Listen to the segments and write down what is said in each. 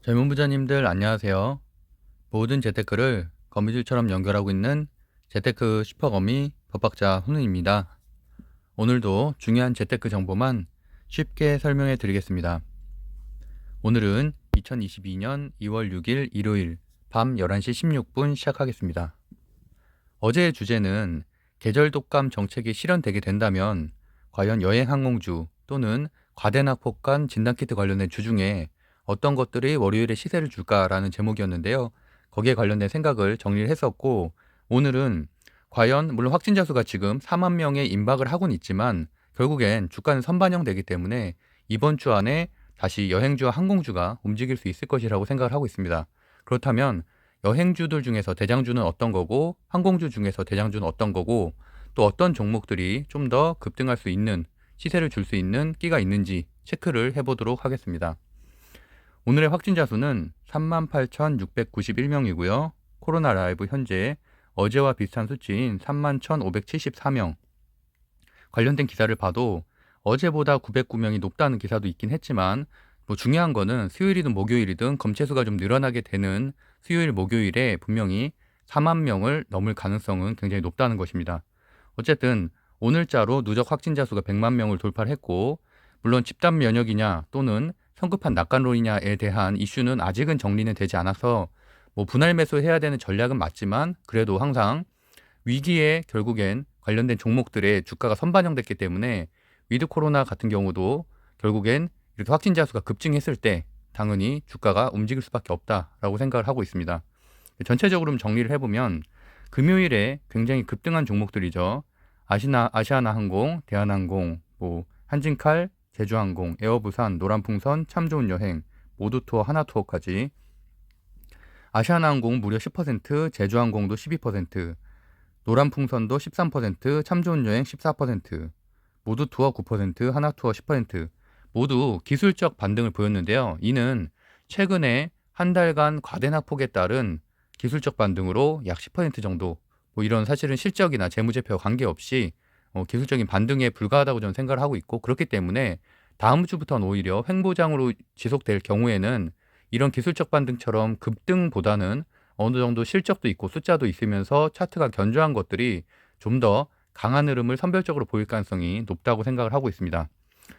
젊은 부자님들 안녕하세요. 모든 재테크를 거미줄처럼 연결하고 있는 재테크 슈퍼거미 법학자 훈훈입니다. 오늘도 중요한 재테크 정보만 쉽게 설명해 드리겠습니다. 오늘은 2022년 2월 6일 일요일 밤 11시 16분 시작하겠습니다. 어제의 주제는 계절 독감 정책이 실현되게 된다면 과연 여행 항공주 또는 과대낙폭간 진단키트 관련된 주 중에 어떤 것들이 월요일에 시세를 줄까라는 제목이었는데요. 거기에 관련된 생각을 정리를 했었고, 오늘은 과연 물론 확진자 수가 지금 4만 명에 임박을 하고는 있지만 결국엔 주가는 선반영되기 때문에 이번 주 안에 다시 여행주와 항공주가 움직일 수 있을 것이라고 생각을 하고 있습니다. 그렇다면 여행주들 중에서 대장주는 어떤 거고, 항공주 중에서 대장주는 어떤 거고, 또 어떤 종목들이 좀 더 급등할 수 있는, 시세를 줄 수 있는 끼가 있는지 체크를 해보도록 하겠습니다. 오늘의 확진자 수는 38,691명이고요. 코로나 라이브 현재 어제와 비슷한 수치인 31,574명. 관련된 기사를 봐도 어제보다 909명이 높다는 기사도 있긴 했지만, 중요한 거는 수요일이든 목요일이든 검체 수가 좀 늘어나게 되는 수요일 목요일에 분명히 4만 명을 넘을 가능성은 굉장히 높다는 것입니다. 어쨌든 오늘자로 누적 확진자 수가 100만 명을 돌파를 했고, 물론 집단 면역이냐 또는 성급한 낙관론이냐에 대한 이슈는 아직은 정리는 되지 않아서 분할 매수해야 되는 전략은 맞지만, 그래도 항상 위기에 결국엔 관련된 종목들의 주가가 선반영됐기 때문에 위드 코로나 같은 경우도 결국엔 이렇게 확진자 수가 급증했을 때 당연히 주가가 움직일 수밖에 없다라고 생각을 하고 있습니다. 전체적으로 정리를 해보면 금요일에 굉장히 급등한 종목들이죠. 아시아나항공, 대한항공, 한진칼, 제주항공, 에어부산, 노란풍선, 참좋은여행, 모두투어, 하나투어까지. 아시아나항공 무려 10%, 제주항공도 12%, 노란풍선도 13%, 참좋은여행 14%, 모두투어 9%, 하나투어 10% 모두 기술적 반등을 보였는데요. 이는 최근에 한 달간 과대낙폭에 따른 기술적 반등으로 약 10% 정도, 이런 사실은 실적이나 재무제표와 관계없이 기술적인 반등에 불과하다고 저는 생각을 하고 있고, 그렇기 때문에 다음 주부터는 오히려 횡보장으로 지속될 경우에는 이런 기술적 반등처럼 급등보다는 어느 정도 실적도 있고 숫자도 있으면서 차트가 견조한 것들이 좀 더 강한 흐름을 선별적으로 보일 가능성이 높다고 생각을 하고 있습니다.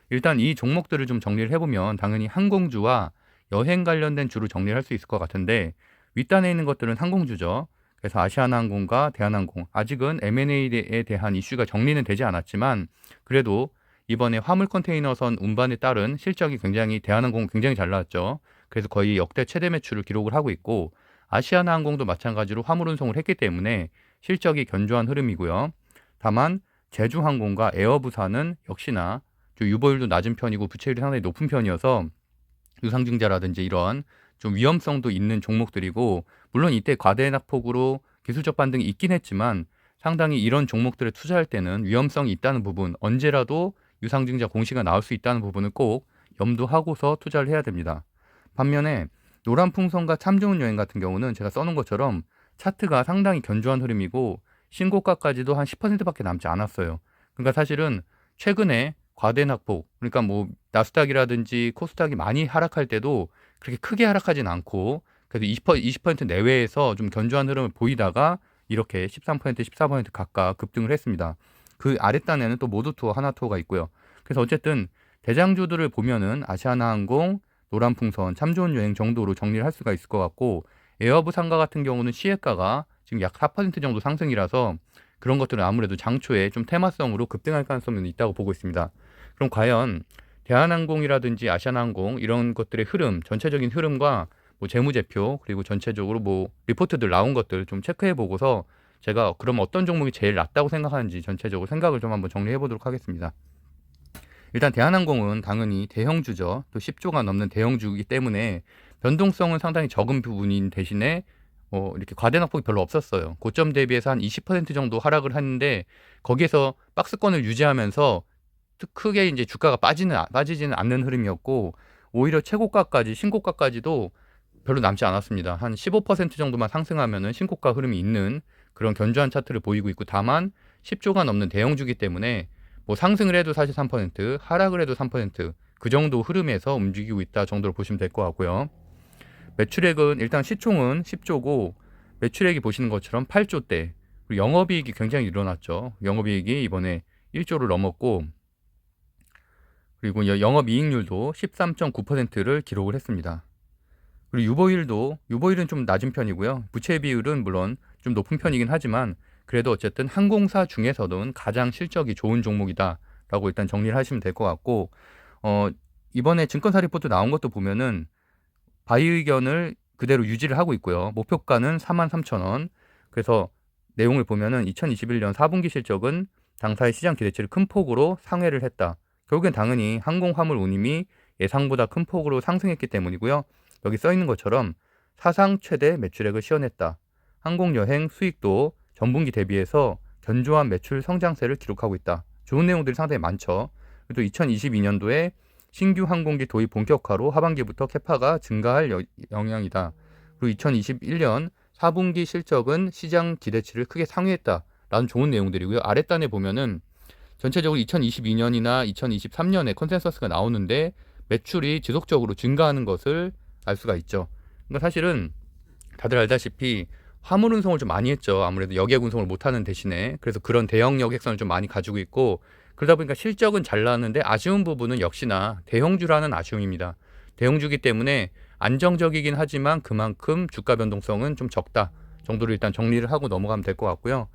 일단 이 종목들을 좀 정리를 해보면 당연히 항공주와 여행 관련된 주로 정리를 할 수 있을 것 같은데, 윗단에 있는 것들은 항공주죠. 그래서 아시아나항공과 대한항공, 아직은 M&A에 대한 이슈가 정리는 되지 않았지만 그래도 이번에 화물 컨테이너선 운반에 따른 실적이 대한항공 굉장히 잘 나왔죠. 그래서 거의 역대 최대 매출을 기록을 하고 있고, 아시아나항공도 마찬가지로 화물 운송을 했기 때문에 실적이 견조한 흐름이고요. 다만 제주항공과 에어부산은 역시나 좀 유보율도 낮은 편이고 부채율이 상당히 높은 편이어서 유상증자라든지 이런 좀 위험성도 있는 종목들이고, 물론 이때 과대낙폭으로 기술적 반등이 있긴 했지만 상당히 이런 종목들에 투자할 때는 위험성이 있다는 부분, 언제라도 유상증자 공시가 나올 수 있다는 부분을 꼭 염두하고서 투자를 해야 됩니다. 반면에 노란풍선과 참좋은여행 같은 경우는 제가 써놓은 것처럼 차트가 상당히 견조한 흐름이고 신고가까지도 한 10%밖에 남지 않았어요. 그러니까 사실은 최근에 과대낙폭, 그러니까 나스닥이라든지 코스닥이 많이 하락할 때도 그렇게 크게 하락하진 않고 그래도 20% 내외에서 좀 견조한 흐름을 보이다가 이렇게 13%, 14% 각각 급등을 했습니다. 그 아랫단에는 또 모두투어, 하나투어가 있고요. 그래서 어쨌든 대장주들을 보면은 아시아나항공, 노란풍선, 참좋은여행 정도로 정리를 할 수가 있을 것 같고, 에어부산과 같은 경우는 시혜가가 지금 약 4% 정도 상승이라서 그런 것들은 아무래도 장초에 좀 테마성으로 급등할 가능성이 있다고 보고 있습니다. 그럼 과연 대한항공이라든지 아시아나항공 이런 것들의 흐름, 전체적인 흐름과 재무제표, 그리고 전체적으로 리포트들 나온 것들 좀 체크해 보고서 제가 그럼 어떤 종목이 제일 낫다고 생각하는지 전체적으로 생각을 좀 한번 정리해 보도록 하겠습니다. 일단 대한항공은 당연히 대형주죠. 또 10조가 넘는 대형주이기 때문에 변동성은 상당히 적은 부분인 대신에 이렇게 과대낙폭이 별로 없었어요. 고점 대비해서 한 20% 정도 하락을 했는데 거기에서 박스권을 유지하면서 크게 이제 주가가 빠지지는 않는 흐름이었고, 오히려 최고가까지 신고가까지도 별로 남지 않았습니다. 한 15% 정도만 상승하면은 신고가 흐름이 있는 그런 견조한 차트를 보이고 있고, 다만 10조가 넘는 대형주기 때문에 상승을 해도 사실 3%, 하락을 해도 3%, 그 정도 흐름에서 움직이고 있다 정도로 보시면 될 것 같고요. 매출액은 일단 시총은 10조고 매출액이 보시는 것처럼 8조대. 그리고 영업이익이 굉장히 늘어났죠. 영업이익이 이번에 1조를 넘었고 그리고 영업이익률도 13.9%를 기록을 했습니다. 그리고 유보율은 좀 낮은 편이고요. 부채 비율은 물론 좀 높은 편이긴 하지만 그래도 어쨌든 항공사 중에서는 가장 실적이 좋은 종목이다라고 일단 정리를 하시면 될 것 같고 이번에 증권사 리포트 나온 것도 보면은 바이 의견을 그대로 유지를 하고 있고요. 목표가는 43,000원. 그래서 내용을 보면은 2021년 4분기 실적은 당사의 시장 기대치를 큰 폭으로 상회를 했다. 결국엔 당연히 항공화물 운임이 예상보다 큰 폭으로 상승했기 때문이고요. 여기 써 있는 것처럼 사상 최대 매출액을 시현했다. 항공여행 수익도 전분기 대비해서 견조한 매출 성장세를 기록하고 있다. 좋은 내용들이 상당히 많죠. 또 2022년도에 신규 항공기 도입 본격화로 하반기부터 캐파가 증가할 영향이다. 그리고 2021년 4분기 실적은 시장 기대치를 크게 상회했다라는 좋은 내용들이고요. 아랫단에 보면은 전체적으로 2022년이나 2023년에 컨센서스가 나오는데 매출이 지속적으로 증가하는 것을 알 수가 있죠. 그러니까 사실은 다들 알다시피 화물 운송을 좀 많이 했죠. 아무래도 여객 운송을 못하는 대신에. 그래서 그런 대형 여객선을 좀 많이 가지고 있고 그러다 보니까 실적은 잘 나왔는데 아쉬운 부분은 역시나 대형주라는 아쉬움입니다. 대형주기 때문에 안정적이긴 하지만 그만큼 주가 변동성은 좀 적다 정도로 일단 정리를 하고 넘어가면 될 것 같고요.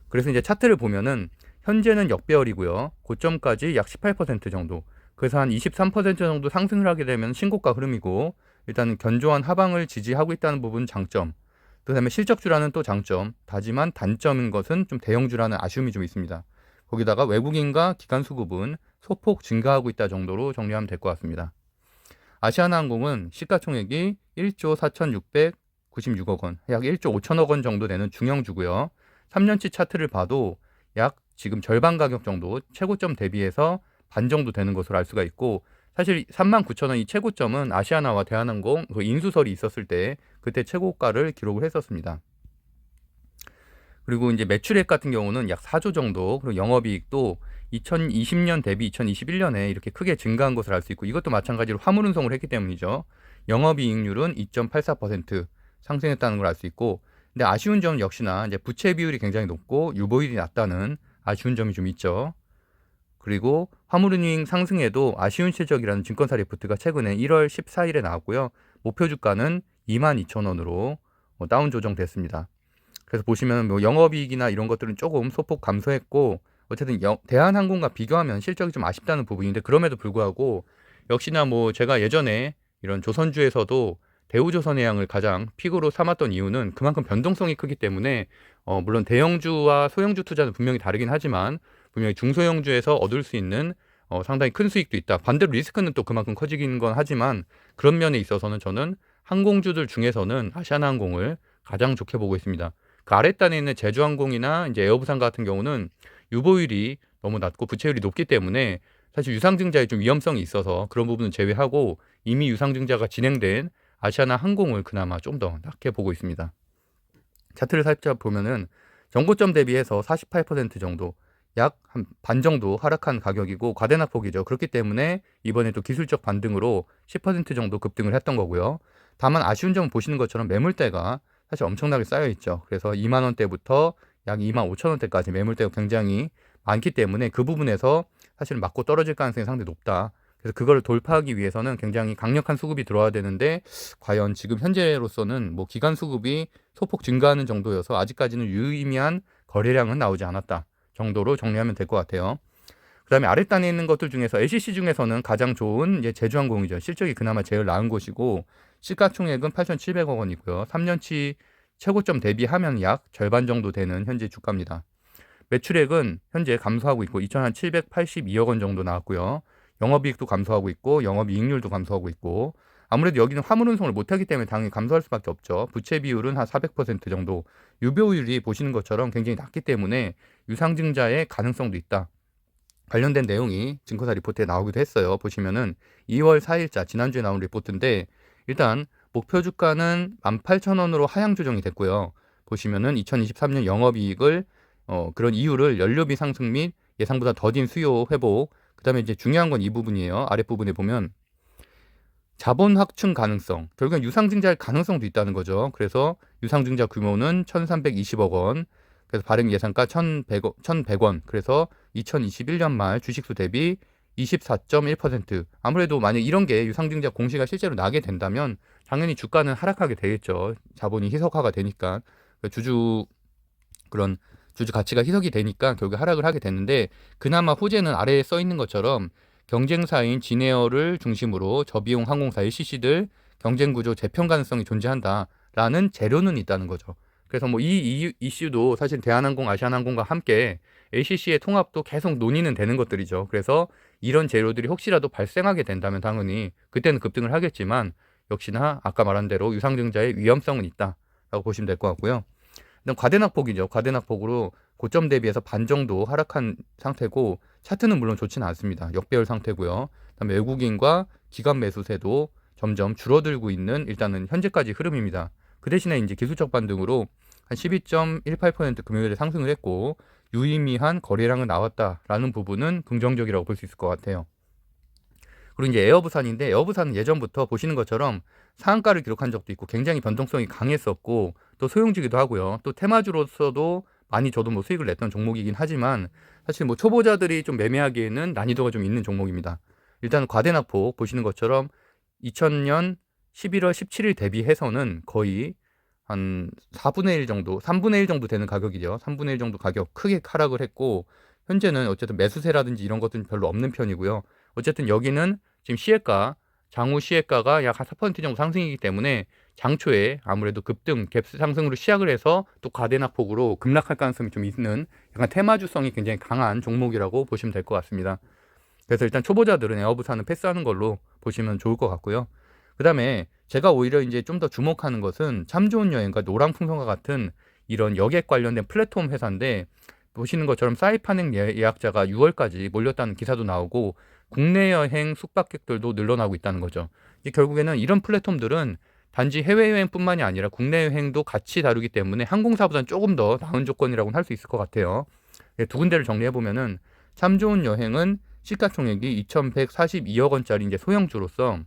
그래서 이제 차트를 보면은 현재는 역배열이고요. 고점까지 약 18% 정도. 그래서 한 23% 정도 상승을 하게 되면 신고가 흐름이고 일단 견조한 하방을 지지하고 있다는 부분 장점. 그다음에 실적주라는 또 장점. 하지만 단점인 것은 좀 대형주라는 아쉬움이 좀 있습니다. 거기다가 외국인과 기관 수급은 소폭 증가하고 있다 정도로 정리하면 될 것 같습니다. 아시아나항공은 시가총액이 1조 4,696억 원, 약 1조 5천억 원 정도 되는 중형주고요. 3년치 차트를 봐도 약 지금 절반 가격 정도 최고점 대비해서 반 정도 되는 것으로 알 수가 있고 사실 39,000원이 최고점은 아시아나와 대한항공 그 인수설이 있었을 때 그때 최고가를 기록을 했었습니다. 그리고 이제 매출액 같은 경우는 약 4조 정도, 그리고 영업이익도 2020년 대비 2021년에 이렇게 크게 증가한 것을 알 수 있고 이것도 마찬가지로 화물 운송을 했기 때문이죠. 영업이익률은 2.84% 상승했다는 걸 알 수 있고 근데 아쉬운 점은 역시나 이제 부채 비율이 굉장히 높고 유보율이 낮다는 아쉬운 점이 좀 있죠. 그리고 화물운임 상승에도 아쉬운 실적이라는 증권사 리포트가 최근에 1월 14일에 나왔고요. 목표 주가는 22,000원으로 다운 조정됐습니다. 그래서 보시면 뭐 영업이익이나 이런 것들은 조금 소폭 감소했고 어쨌든 대한항공과 비교하면 실적이 좀 아쉽다는 부분인데 그럼에도 불구하고 역시나 뭐 제가 예전에 이런 조선주에서도 대우조선해양을 가장 픽으로 삼았던 이유는 그만큼 변동성이 크기 때문에 물론 대형주와 소형주 투자는 분명히 다르긴 하지만 분명히 중소형주에서 얻을 수 있는 상당히 큰 수익도 있다. 반대로 리스크는 또 그만큼 커지긴 건 하지만 그런 면에 있어서는 저는 항공주들 중에서는 아시아나항공을 가장 좋게 보고 있습니다. 그 아랫단에 있는 제주항공이나 이제 에어부산 같은 경우는 유보율이 너무 낮고 부채율이 높기 때문에 사실 유상증자에 좀 위험성이 있어서 그런 부분은 제외하고 이미 유상증자가 진행된 아시아나 항공을 그나마 좀 더 낮게 보고 있습니다. 차트를 살짝 보면은 정고점 대비해서 48% 정도 약 한 반 정도 하락한 가격이고 과대낙폭이죠. 그렇기 때문에 이번에도 기술적 반등으로 10% 정도 급등을 했던 거고요. 다만 아쉬운 점은 보시는 것처럼 매물대가 사실 엄청나게 쌓여 있죠. 그래서 2만 원대부터 약 2만 5천 원대까지 매물대가 굉장히 많기 때문에 그 부분에서 사실은 맞고 떨어질 가능성이 상당히 높다. 그래서 그걸 돌파하기 위해서는 굉장히 강력한 수급이 들어와야 되는데 과연 지금 현재로서는 뭐 기간 수급이 소폭 증가하는 정도여서 아직까지는 유의미한 거래량은 나오지 않았다 정도로 정리하면 될 것 같아요. 그다음에 아랫단에 있는 것들 중에서 LCC 중에서는 가장 좋은 이제 제주항공이죠. 실적이 그나마 제일 나은 곳이고 시가총액은 8,700억 원이고요. 3년치 최고점 대비하면 약 절반 정도 되는 현재 주가입니다. 매출액은 현재 감소하고 있고 2,782억 원 정도 나왔고요. 영업이익도 감소하고 있고 영업이익률도 감소하고 있고 아무래도 여기는 화물 운송을 못하기 때문에 당연히 감소할 수밖에 없죠. 부채 비율은 한 400% 정도, 유보율이 보시는 것처럼 굉장히 낮기 때문에 유상증자의 가능성도 있다. 관련된 내용이 증권사 리포트에 나오기도 했어요. 보시면은 2월 4일자 지난주에 나온 리포트인데 일단 목표 주가는 18,000원으로 하향 조정이 됐고요. 보시면은 2023년 영업이익을 그런 이유를 연료비 상승 및 예상보다 더딘 수요 회복, 그다음에 이제 중요한 건 이 부분이에요. 아랫부분에 보면 자본 확충 가능성, 결국엔 유상증자할 가능성도 있다는 거죠. 그래서 유상증자 규모는 1,320억 원, 그래서 발행 예상가 1,100원, 그래서 2021년 말 주식수 대비 24.1%. 아무래도 만약 이런 게 유상증자 공시가 실제로 나게 된다면 당연히 주가는 하락하게 되겠죠. 자본이 희석화가 되니까. 그런 주주 가치가 희석이 되니까 결국 하락을 하게 됐는데, 그나마 호재는 아래에 써 있는 것처럼 경쟁사인 진에어를 중심으로 저비용 항공사 LCC들 경쟁 구조 재편 가능성이 존재한다라는 재료는 있다는 거죠. 그래서 뭐 이 이슈도 사실 대한항공, 아시아나항공과 함께 LCC의 통합도 계속 논의는 되는 것들이죠. 그래서 이런 재료들이 혹시라도 발생하게 된다면 당연히 그때는 급등을 하겠지만, 역시나 아까 말한 대로 유상증자의 위험성은 있다라고 보시면 될 것 같고요. 일단 과대낙폭이죠. 과대낙폭으로 고점 대비해서 반 정도 하락한 상태고, 차트는 물론 좋지는 않습니다. 역배열 상태고요. 그다음에 외국인과 기관 매수세도 점점 줄어들고 있는 일단은 현재까지 흐름입니다. 그 대신에 이제 기술적 반등으로 한 12.18% 금요일에 상승을 했고, 유의미한 거래량은 나왔다라는 부분은 긍정적이라고 볼 수 있을 것 같아요. 그리고 이제 에어부산인데, 에어부산은 예전부터 보시는 것처럼 상한가를 기록한 적도 있고 굉장히 변동성이 강했었고 또 소형주기도 하고요. 또 테마주로서도 많이 저도 뭐 수익을 냈던 종목이긴 하지만, 사실 뭐 초보자들이 좀 매매하기에는 난이도가 좀 있는 종목입니다. 일단 과대낙폭 보시는 것처럼 2000년 11월 17일 대비해서는 거의 한 4분의 1 정도, 3분의 1 정도 되는 가격이죠. 3분의 1 정도 가격 크게 하락을 했고, 현재는 어쨌든 매수세라든지 이런 것들은 별로 없는 편이고요. 어쨌든 여기는 지금 시혜가, 장후 시혜가가 약 4% 정도 상승이기 때문에 장초에 아무래도 급등, 갭 상승으로 시작을 해서 또 과대낙폭으로 급락할 가능성이 좀 있는 약간 테마주성이 굉장히 강한 종목이라고 보시면 될 것 같습니다. 그래서 일단 초보자들은 에어부산은 패스하는 걸로 보시면 좋을 것 같고요. 그 다음에 제가 오히려 이제 좀 더 주목하는 것은 참 좋은 여행과 노랑풍선과 같은 이런 여객 관련된 플랫폼 회사인데, 보시는 것처럼 사이판행 예약자가 6월까지 몰렸다는 기사도 나오고 국내 여행 숙박객들도 늘어나고 있다는 거죠. 이제 결국에는 이런 플랫폼들은 단지 해외여행뿐만이 아니라 국내 여행도 같이 다루기 때문에 항공사보다는 조금 더 나은 조건이라고는 할 수 있을 것 같아요. 두 군데를 정리해보면은, 참 좋은 여행은 시가총액이 2,142억 원짜리 이제 소형주로서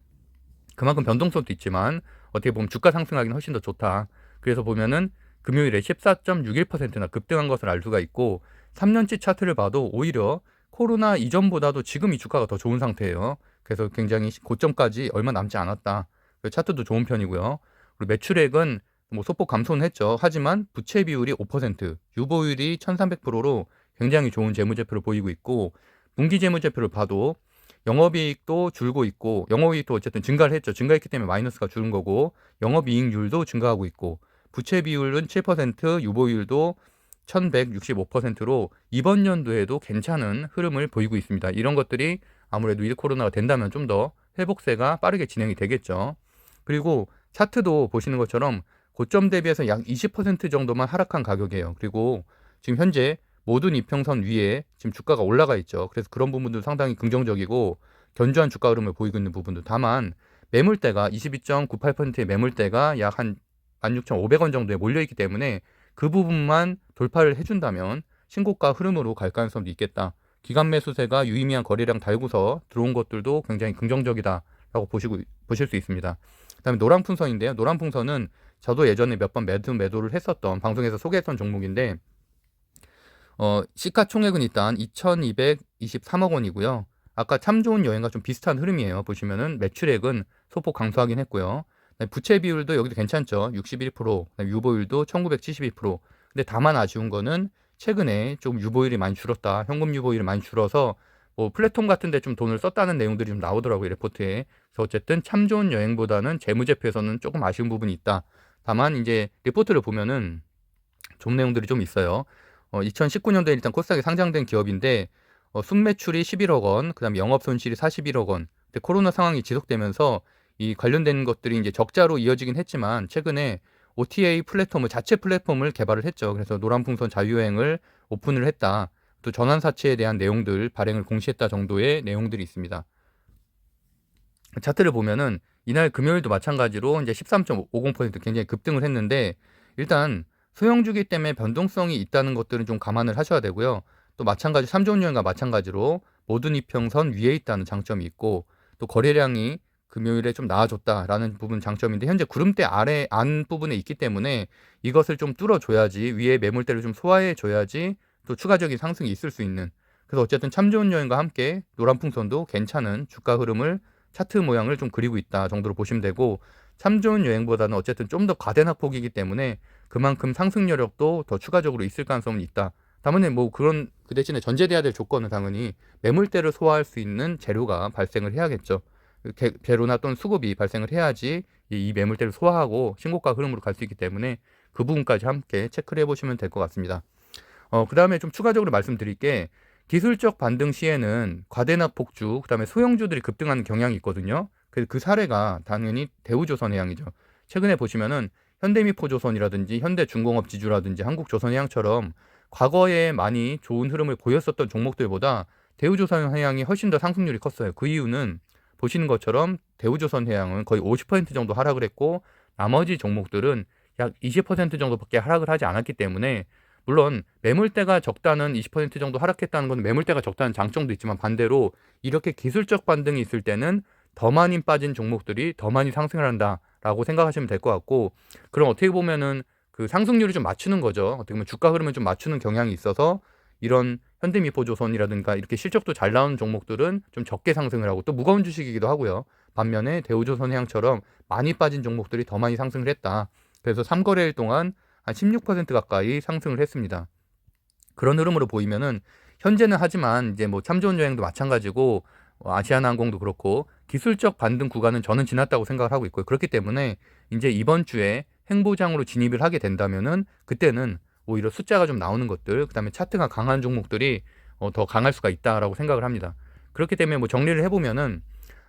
그만큼 변동성도 있지만 어떻게 보면 주가 상승하기는 훨씬 더 좋다. 그래서 보면은 금요일에 14.61%나 급등한 것을 알 수가 있고, 3년치 차트를 봐도 오히려 코로나 이전보다도 지금 이 주가가 더 좋은 상태예요. 그래서 굉장히 고점까지 얼마 남지 않았다. 차트도 좋은 편이고요. 그리고 매출액은 뭐 소폭 감소는 했죠. 하지만 부채 비율이 5%, 유보율이 1300%로 굉장히 좋은 재무제표를 보이고 있고, 분기 재무제표를 봐도 영업이익도 줄고 있고, 영업이익도 어쨌든 증가를 했죠. 증가했기 때문에 마이너스가 줄은 거고, 영업이익률도 증가하고 있고, 부채 비율은 7%, 유보율도 1165%로 이번 연도에도 괜찮은 흐름을 보이고 있습니다. 이런 것들이 아무래도 일 코로나가 된다면 좀 더 회복세가 빠르게 진행이 되겠죠. 그리고 차트도 보시는 것처럼 고점 대비해서 약 20% 정도만 하락한 가격이에요. 그리고 지금 현재 모든 이평선 위에 지금 주가가 올라가 있죠. 그래서 그런 부분도 상당히 긍정적이고 견조한 주가 흐름을 보이고 있는 부분도, 다만 매물대가 22.98%의 매물대가 약 한 16,500원 정도에 몰려있기 때문에 그 부분만 돌파를 해준다면 신고가 흐름으로 갈 가능성도 있겠다. 기관 매수세가 유의미한 거래량 달고서 들어온 것들도 굉장히 긍정적이다라고 보실 수 있습니다. 그다음에 노랑풍선인데요. 노랑풍선은 저도 예전에 몇 번 매도를 했었던, 방송에서 소개했던 종목인데, 시가총액은 일단 2,223억 원이고요. 아까 참 좋은 여행과 좀 비슷한 흐름이에요. 보시면은 매출액은 소폭 감소하긴 했고요. 부채 비율도 여기도 괜찮죠. 61%, 유보율도 1972%. 근데 다만 아쉬운 거는 최근에 좀 유보율이 많이 줄었다. 현금 유보율이 많이 줄어서 뭐 플랫폼 같은 데 좀 돈을 썼다는 내용들이 좀 나오더라고요, 레포트에. 그래서 어쨌든 참 좋은 여행보다는 재무제표에서는 조금 아쉬운 부분이 있다. 다만 이제 리포트를 보면은 좋은 내용들이 좀 있어요. 2019년도에 일단 코스닥에 상장된 기업인데, 순매출이 11억 원, 그다음에 영업 손실이 41억 원. 근데 코로나 상황이 지속되면서 이 관련된 것들이 이제 적자로 이어지긴 했지만, 최근에 OTA 플랫폼을, 자체 플랫폼을 개발을 했죠. 그래서 노란풍선 자유여행을 오픈을 했다. 또 전환사채에 대한 내용들 발행을 공시했다 정도의 내용들이 있습니다. 차트를 보면은 이날 금요일도 마찬가지로 이제 13.50% 굉장히 급등을 했는데, 일단 소형주기 때문에 변동성이 있다는 것들은 좀 감안을 하셔야 되고요. 또 마찬가지 삼 좋은 여행과 마찬가지로 모든 이평선 위에 있다는 장점이 있고, 또 거래량이 금요일에 좀 나아졌다라는 부분 장점인데, 현재 구름대 아래 안 부분에 있기 때문에 이것을 좀 뚫어줘야지, 위에 매물대를 좀 소화해줘야지 또 추가적인 상승이 있을 수 있는, 그래서 어쨌든 참 좋은 여행과 함께 노란풍선도 괜찮은 주가 흐름을, 차트 모양을 좀 그리고 있다 정도로 보시면 되고, 참 좋은 여행보다는 어쨌든 좀 더 과대 낙폭이기 때문에 그만큼 상승 여력도 더 추가적으로 있을 가능성은 있다. 다만 뭐 그런, 그 대신에 전제돼야 될 조건은 당연히 매물대를 소화할 수 있는 재료가 발생을 해야겠죠. 재료나 또는 수급이 발생을 해야지 이 매물대를 소화하고 신고가 흐름으로 갈 수 있기 때문에 그 부분까지 함께 체크를 해보시면 될 것 같습니다. 그 다음에 좀 추가적으로 말씀드릴 게, 기술적 반등 시에는 과대낙 폭주, 그 다음에 소형주들이 급등하는 경향이 있거든요. 그래서 그 사례가 당연히 대우조선해양이죠. 최근에 보시면은 현대미포조선이라든지 현대중공업지주라든지 한국조선해양처럼 과거에 많이 좋은 흐름을 보였었던 종목들보다 대우조선해양이 훨씬 더 상승률이 컸어요. 그 이유는 보시는 것처럼 대우조선해양은 거의 50% 정도 하락을 했고, 나머지 종목들은 약 20% 정도밖에 하락을 하지 않았기 때문에, 물론 매물대가 적다는 20% 정도 하락했다는 건 매물대가 적다는 장점도 있지만, 반대로 이렇게 기술적 반등이 있을 때는 더 많이 빠진 종목들이 더 많이 상승을 한다라고 생각하시면 될 것 같고, 그럼 어떻게 보면은 그 상승률을 좀 맞추는 거죠. 어떻게 보면 주가 흐름을 좀 맞추는 경향이 있어서 이런 현대미포조선이라든가 이렇게 실적도 잘 나오는 종목들은 좀 적게 상승을 하고, 또 무거운 주식이기도 하고요. 반면에 대우조선해양처럼 많이 빠진 종목들이 더 많이 상승을 했다. 그래서 3거래일 동안 한 16% 가까이 상승을 했습니다. 그런 흐름으로 보이면은 현재는, 하지만 이제 뭐 참 좋은 여행도 마찬가지고 아시아나항공도 그렇고 기술적 반등 구간은 저는 지났다고 생각을 하고 있고요. 그렇기 때문에 이제 이번 주에 횡보장으로 진입을 하게 된다면은 그때는 오히려 숫자가 좀 나오는 것들, 그다음에 차트가 강한 종목들이 더 강할 수가 있다라고 생각을 합니다. 그렇기 때문에 뭐 정리를 해보면은,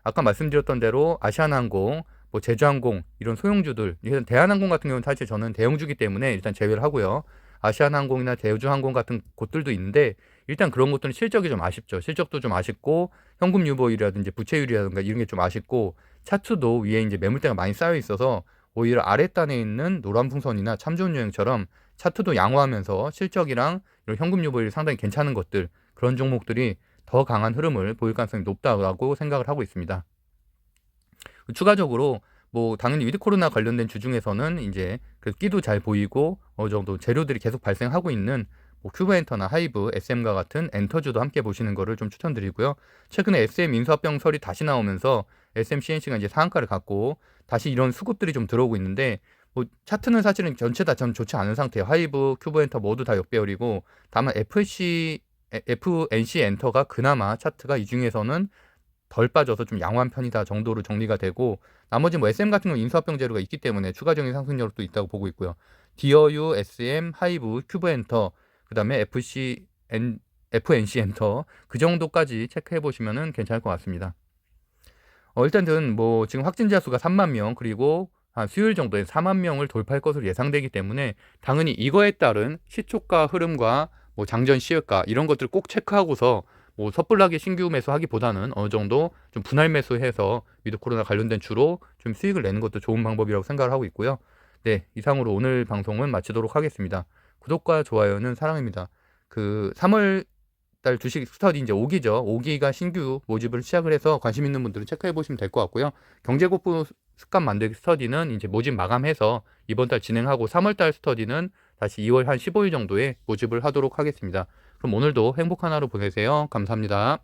아까 말씀드렸던 대로 아시아나항공, 뭐 제주항공 이런 소형주들, 일단 대한항공 같은 경우는 사실 저는 대형주기 때문에 일단 제외를 하고요. 아시아나항공이나 제주항공 같은 곳들도 있는데, 일단 그런 것들은 실적이 좀 아쉽죠. 실적도 좀 아쉽고 현금 유보율이라든지 부채율이라든가 이런 게 좀 아쉽고, 차트도 위에 이제 매물대가 많이 쌓여 있어서 오히려 아랫단에 있는 노란풍선이나 참 좋은 여행처럼 차트도 양호하면서 실적이랑 이런 현금 유보율이 상당히 괜찮은 것들, 그런 종목들이 더 강한 흐름을 보일 가능성이 높다고 생각을 하고 있습니다. 추가적으로 뭐 당연히 위드 코로나 관련된 주 중에서는 이제 그 끼도 잘 보이고 어느 정도 재료들이 계속 발생하고 있는 뭐 큐브엔터나 하이브, SM과 같은 엔터주도 함께 보시는 거를 좀 추천드리고요. 최근에 SM 인수합병설이 다시 나오면서 SM CNC가 이제 상한가를 갖고 다시 이런 수급들이 좀 들어오고 있는데, 뭐 차트는 사실은 전체 다 전 좋지 않은 상태예요. 하이브, 큐브엔터 모두 다 역배열이고, 다만 FNC 엔터가 그나마 차트가 이 중에서는 덜 빠져서 좀 양호한 편이다 정도로 정리가 되고, 나머지 뭐 SM 같은 경우 인수합병 재료가 있기 때문에 추가적인 상승력도 있다고 보고 있고요. 디어유, SM, 하이브, 큐브엔터, 그 다음에 FNC 엔터, 그 정도까지 체크해 보시면 괜찮을 것 같습니다. 일단은 뭐 지금 확진자 수가 3만 명, 그리고 한 수요일 정도에 4만 명을 돌파할 것으로 예상되기 때문에 당연히 이거에 따른 시초가 흐름과 뭐 장전 시효가 이런 것들을 꼭 체크하고서 뭐 섣불하게 신규 매수하기보다는 어느 정도 좀 분할 매수해서 위드 코로나 관련된 주로 좀 수익을 내는 것도 좋은 방법이라고 생각을 하고 있고요. 네, 이상으로 오늘 방송은 마치도록 하겠습니다. 구독과 좋아요는 사랑입니다. 그 3월 달 주식 스터디 이제 5기죠. 5기가 신규 모집을 시작을 해서 관심 있는 분들은 체크해 보시면 될 것 같고요. 경제고프 습관 만들기 스터디는 이제 모집 마감해서 이번 달 진행하고, 3월 달 스터디는 다시 2월 한 15일 정도에 모집을 하도록 하겠습니다. 그럼 오늘도 행복한 하루 보내세요. 감사합니다.